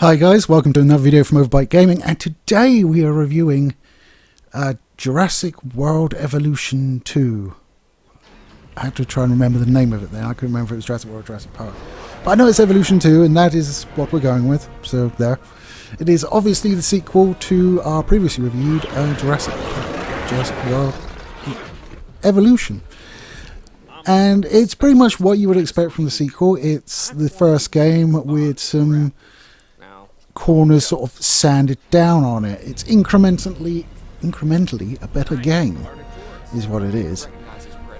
Hi guys, welcome to another video from Overbite Gaming, and today we are reviewing Jurassic World Evolution 2. I have to try and remember the name of it then. I couldn't remember if it was Jurassic World or Jurassic Park. But I know it's Evolution 2, and that is what we're going with, so there. It is obviously the sequel to our previously reviewed Jurassic World Evolution. And it's pretty much what you would expect from the sequel. It's the first game with some corners sort of sanded down on it. It's incrementally a better game, is what it is.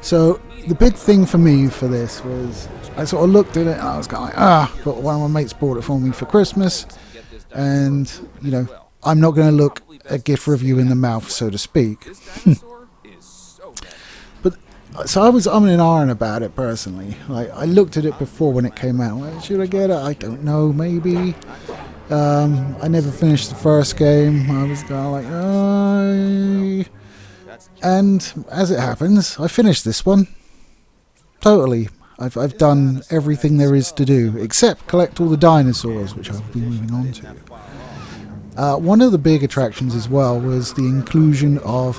So the big thing for me for this was I sort of looked at it and I was kind of like, but one of my mates bought it for me for Christmas, and you know, I'm not going to look a gift review in the mouth, so to speak. But so I was umming and ahhing about it personally. Like, I looked at it before when it came out. Well, should I get it? I don't know, maybe. I never finished the first game. I was kind of like, and as it happens, I finished this one. Totally. I've done everything there is to do, except collect all the dinosaurs, which I'll be moving on to. One of the big attractions as well was the inclusion of,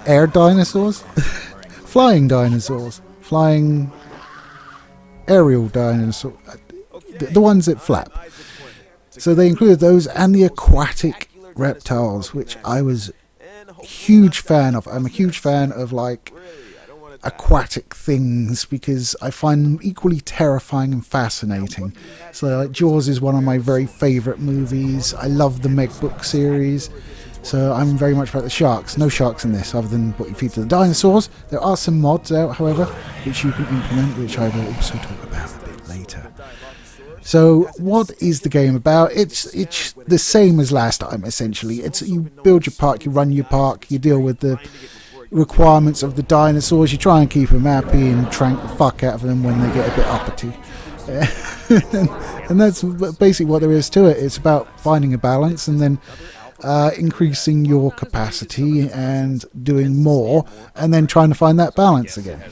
air dinosaurs? Flying dinosaurs. Flying aerial dinosaurs, the ones that flap. So they included those and the aquatic reptiles, which I was a huge fan of. I'm a huge fan of like aquatic things because I find them equally terrifying and fascinating. So like Jaws is one of my very favourite movies. I love the Meg book series. So I'm very much about the sharks. No sharks in this other than what you feed to the dinosaurs. There are some mods out, however, which you can implement, which I will also talk about a bit later. So what is the game about? It's the same as last time, essentially. It's you build your park, you run your park, you deal with the requirements of the dinosaurs, you try and keep them happy and trank the fuck out of them when they get a bit uppity. And that's basically what there is to it. It's about finding a balance and then increasing your capacity and doing more, and then trying to find that balance again.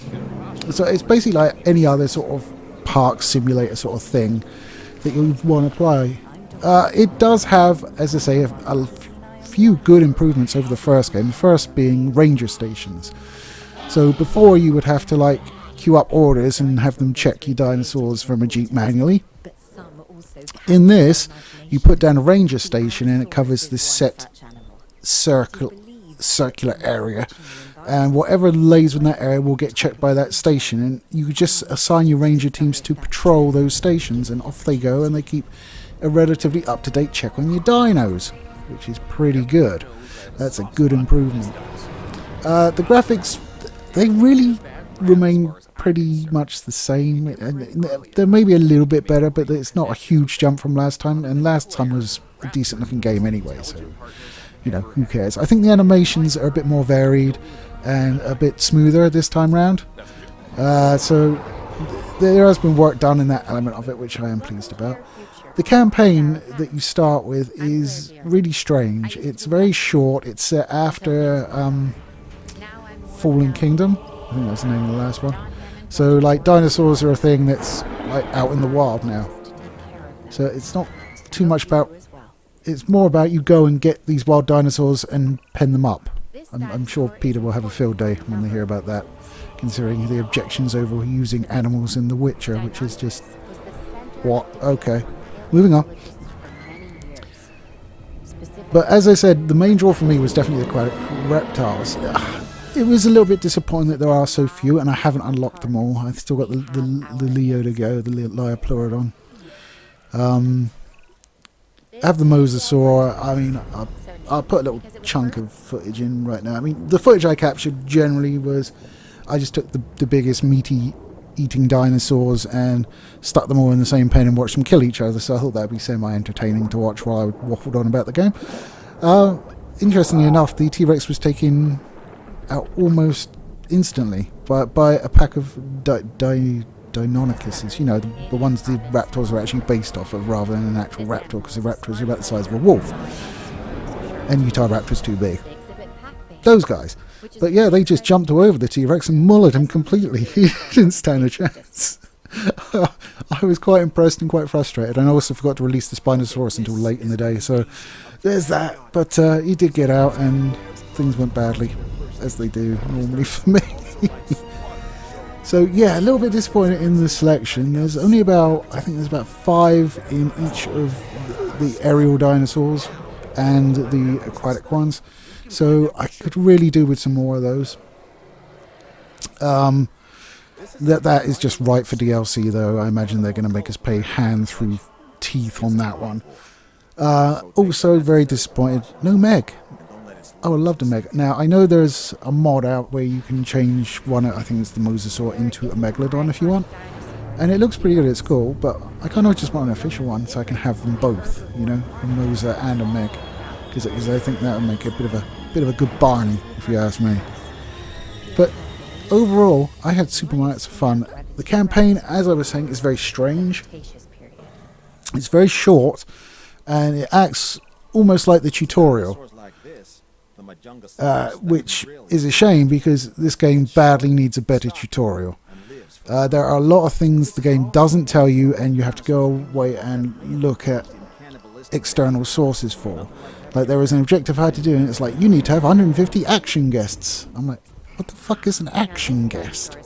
So it's basically like any other sort of park simulator sort of thing that you want to play. It does have, as I say, a few good improvements over the first game. The first being ranger stations. So before you would have to like queue up orders and have them check your dinosaurs from a jeep manually. In this, you put down a ranger station and it covers this set circular area, and whatever lays in that area will get checked by that station, and you just assign your ranger teams to patrol those stations, and off they go, and they keep a relatively up-to-date check on your dinos, which is pretty good. That's a good improvement. The graphics, they really remain pretty much the same. They're maybe a little bit better, but it's not a huge jump from last time, and last time was a decent looking game anyway, so you know, who cares. I think the animations are a bit more varied and a bit smoother this time round, so there has been work done in that element of it, which I am pleased about. The campaign that you start with is really strange. It's very short. It's set after Fallen Kingdom. I think that's the name of the last one. So like dinosaurs are a thing that's like out in the wild now. So it's not too much about, it's more about you go and get these wild dinosaurs and pen them up. I'm sure Peter will have a field day when they hear about that, considering the objections over using animals in The Witcher, which is just, what? Okay. Moving on. But as I said, the main draw for me was definitely the aquatic reptiles. It was a little bit disappointing that there are so few, and I haven't unlocked them all. I've still got the Leo to go, the Liopleurodon. I have the Mosasaur. I mean, I'll put a little chunk of footage in right now. I mean, the footage I captured generally was, I just took the biggest meaty eating dinosaurs and stuck them all in the same pen and watched them kill each other, so I thought that would be semi-entertaining to watch while I waffled on about the game. Interestingly enough, the T-Rex was taken out almost instantly by a pack of Deinonychuses, you know, the ones the raptors are actually based off of rather than an actual raptor, because the raptors are about the size of a wolf, and Utah Raptor's too big. Those guys. But yeah, they just jumped all over the T-Rex and mullered him completely. He didn't stand a chance. I was quite impressed and quite frustrated. And I also forgot to release the Spinosaurus until late in the day, so there's that. But he did get out, and things went badly, as they do normally for me. So yeah, a little bit disappointed in the selection. There's only about, I think there's about 5 in each of the aerial dinosaurs and the aquatic ones. So I could really do with some more of those. That is just right for DLC though. I imagine they're going to make us pay hand through teeth on that one. Also very disappointed. No Meg. I would love to Meg. Now, I know there's a mod out where you can change one, I think it's the Mosasaur, into a Megalodon if you want. And it looks pretty good at school, but I kind of just want an official one so I can have them both, you know, a Mosa and a Meg. Because I think that would make a bit of a good Barney, if you ask me. But overall, I had super amounts of fun. The campaign, as I was saying, is very strange. It's very short, and it acts almost like the tutorial. Which is a shame because this game badly needs a better tutorial. There are a lot of things the game doesn't tell you, and you have to go away and look at external sources for. Like, there was an objective I had to do, and it's like, you need to have 150 action guests. I'm like, what the fuck is an action guest?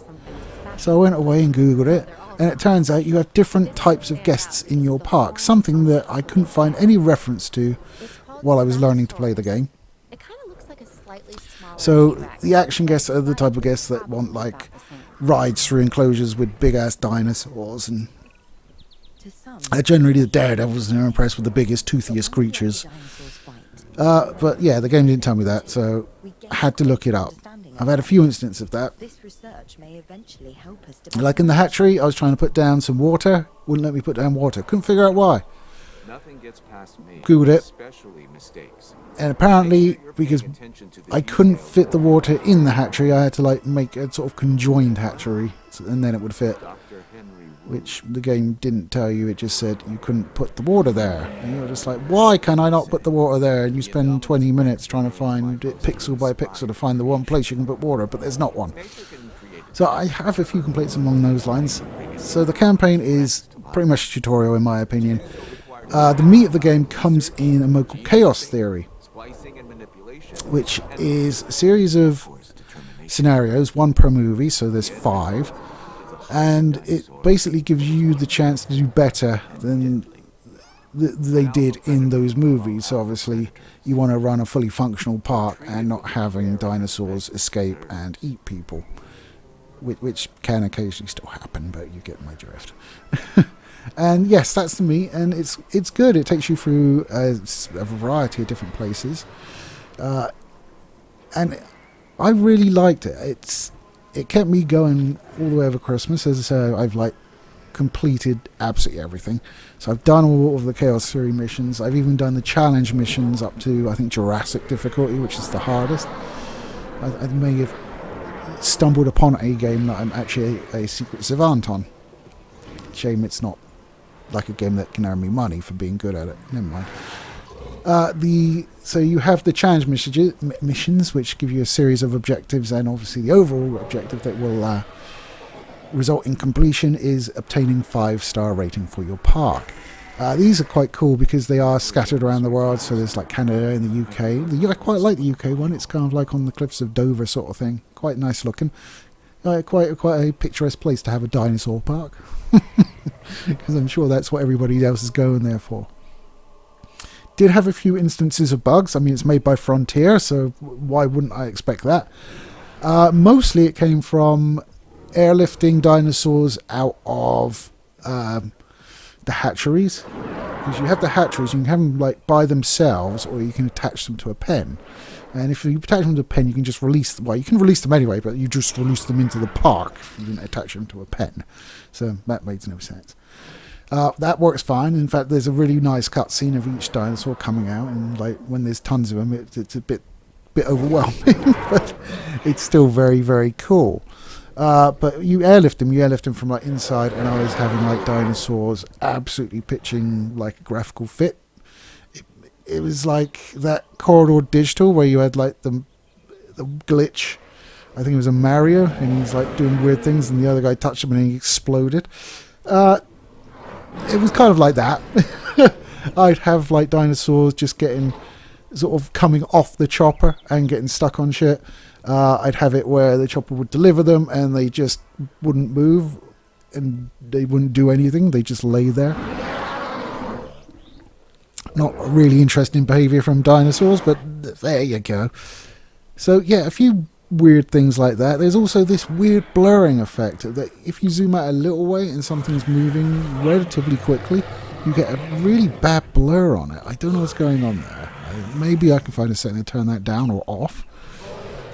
So I went away and googled it, and it turns out you have different types of guests in your park, something that I couldn't find any reference to while I was learning to play the game. So the action guests are the type of guests that want like rides through enclosures with big ass dinosaurs, and generally the daredevils, and they're impressed with the biggest, toothiest creatures. But yeah, the game didn't tell me that, so I had to look it up. I've had a few instances of that. Like in the hatchery, I was trying to put down some water, wouldn't let me put down water. Couldn't figure out why. Googled it. And apparently, because I couldn't fit the water in the hatchery, I had to like make a sort of conjoined hatchery, and then it would fit. Which the game didn't tell you, it just said you couldn't put the water there. And you were just like, why can I not put the water there? And you spend 20 minutes trying to find it pixel by pixel to find the one place you can put water, but there's not one. So I have a few complaints along those lines. So the campaign is pretty much a tutorial in my opinion. The meat of the game comes in a mode called Chaos Theory, which is a series of scenarios, 1 per movie, so there's 5, and it basically gives you the chance to do better than they did in those movies. So obviously you want to run a fully functional park and not having dinosaurs escape and eat people, which can occasionally still happen, but you get my drift. And yes, that's the meat, and it's good. It takes you through a variety of different places. And I really liked it. It kept me going all the way over Christmas. As I say, I've like completed absolutely everything. So I've done all of the Chaos Theory missions. I've even done the challenge missions up to, I think, Jurassic difficulty, which is the hardest. I may have stumbled upon a game that I'm actually a secret savant on. Shame it's not like a game that can earn me money for being good at it. Never mind. So you have the challenge missions, which give you a series of objectives, and obviously the overall objective that will result in completion is obtaining 5-star rating for your park. These are quite cool because they are scattered around the world. So there's like Canada and the UK. I quite like the UK one. It's kind of like on the cliffs of Dover sort of thing. Quite nice looking. Quite a picturesque place to have a dinosaur park. Because I'm sure that's what everybody else is going there for. Did have a few instances of bugs. I mean, it's made by Frontier, so why wouldn't I expect that? Mostly it came from airlifting dinosaurs out of the hatcheries. Because you have the hatcheries, you can have them like by themselves, or you can attach them to a pen. And if you attach them to a pen, you can just release them. Well, you can release them anyway, but you just release them into the park if you didn't attach them to a pen. So that makes no sense. That works fine. In fact, there's a really nice cutscene of each dinosaur coming out, and like when there's tons of them, it's a bit overwhelming, but it's still very, very cool. But you airlift them from like inside, and I was having like dinosaurs absolutely pitching like a graphical fit. It was like that Corridor Digital where you had like the glitch. I think it was a Mario, and he's like doing weird things, and the other guy touched him and he exploded. it was kind of like that. I'd have like dinosaurs just getting sort of coming off the chopper and getting stuck on shit. I'd have it where the chopper would deliver them and they just wouldn't move and they wouldn't do anything. They just lay there. Not really interesting behaviour from dinosaurs, but there you go. So yeah, a few weird things like that. There's also this weird blurring effect that if you zoom out a little way and something's moving relatively quickly, you get a really bad blur on it. I don't know what's going on there. Maybe I can find a setting to turn that down or off.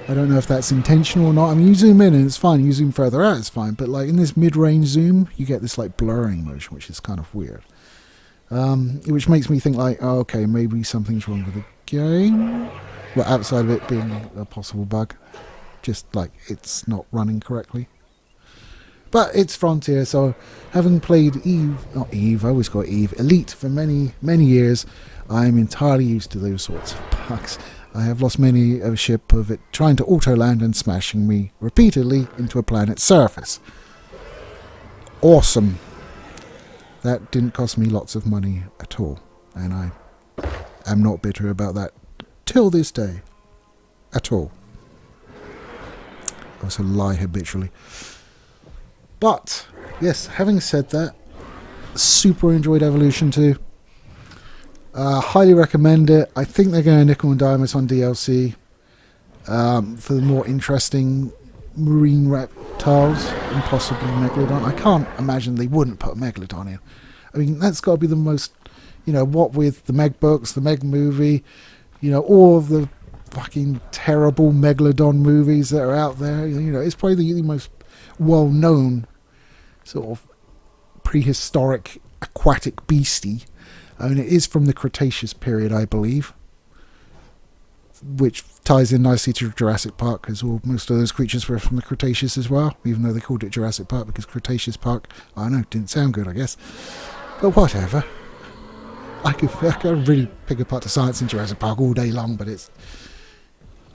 I don't know if that's intentional or not. I mean, you zoom in and it's fine. You zoom further out, it's fine. But like in this mid-range zoom, you get this like blurring motion, which is kind of weird. Which makes me think like, oh, okay, maybe something's wrong with the game. Well, outside of it being a possible bug. Just like it's not running correctly. But it's Frontier, so having played not Eve, I always call it Eve, Elite for many, many years, I'm entirely used to those sorts of bugs. I have lost many a ship of it trying to auto-land and smashing me repeatedly into a planet's surface. Awesome. That didn't cost me lots of money at all, and I am not bitter about that till this day. At all. I also lie habitually. But, yes, having said that, super enjoyed Evolution 2. Highly recommend it. I think they're going to nickel and dime us on DLC for the more interesting marine reptiles and possibly Megalodon. I can't imagine they wouldn't put a Megalodon in. I mean, that's got to be the most, you know, what with the Meg books, the Meg movie, you know, all of the fucking terrible Megalodon movies that are out there. You know, it's probably the most well-known sort of prehistoric aquatic beastie. I mean, it is from the Cretaceous period, I believe, which ties in nicely to Jurassic Park, because most of those creatures were from the Cretaceous as well, even though they called it Jurassic Park, because Cretaceous Park, I don't know, didn't sound good, I guess. But whatever. I could really pick apart the science in Jurassic Park all day long, but it's...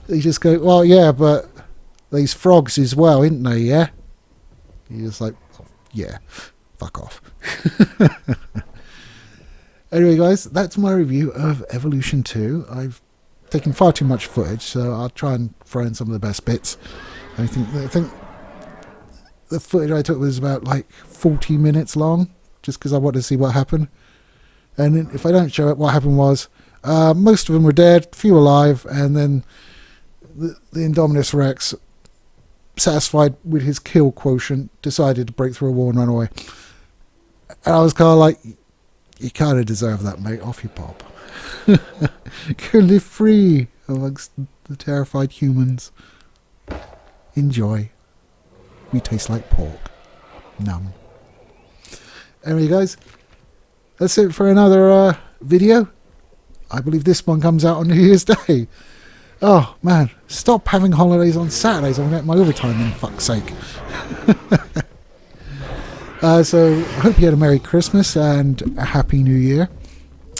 They just go, well, yeah, but these frogs as well, isn't they, yeah? You're just like, oh, yeah, fuck off. Anyway, guys, that's my review of Evolution 2. I've taken far too much footage, so I'll try and throw in some of the best bits. I think the footage I took was about like 40 minutes long, just because I wanted to see what happened. And if I don't show it, what happened was most of them were dead, few alive, and then the Indominus Rex, satisfied with his kill quotient, decided to break through a wall and run away. And I was kind of like, you kind of deserve that, mate. Off you pop. Go live free amongst the terrified humans. Enjoy. We taste like pork. Num. Anyway, guys, that's it for another video. I believe this one comes out on New Year's Day. Oh, man. Stop having holidays on Saturdays. I'm getting my overtime in, fuck's sake. So, I hope you had a Merry Christmas and a Happy New Year.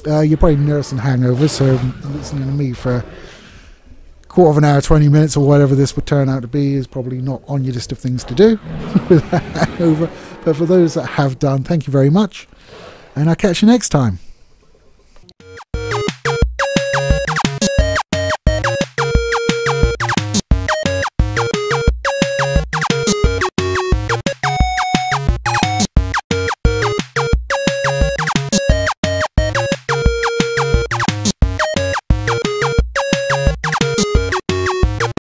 You're probably nursing hangovers, so listening to me for a quarter of an hour, 20 minutes, or whatever this would turn out to be is probably not on your list of things to do with a hangover. But for those that have done, thank you very much. And I'll catch you next time.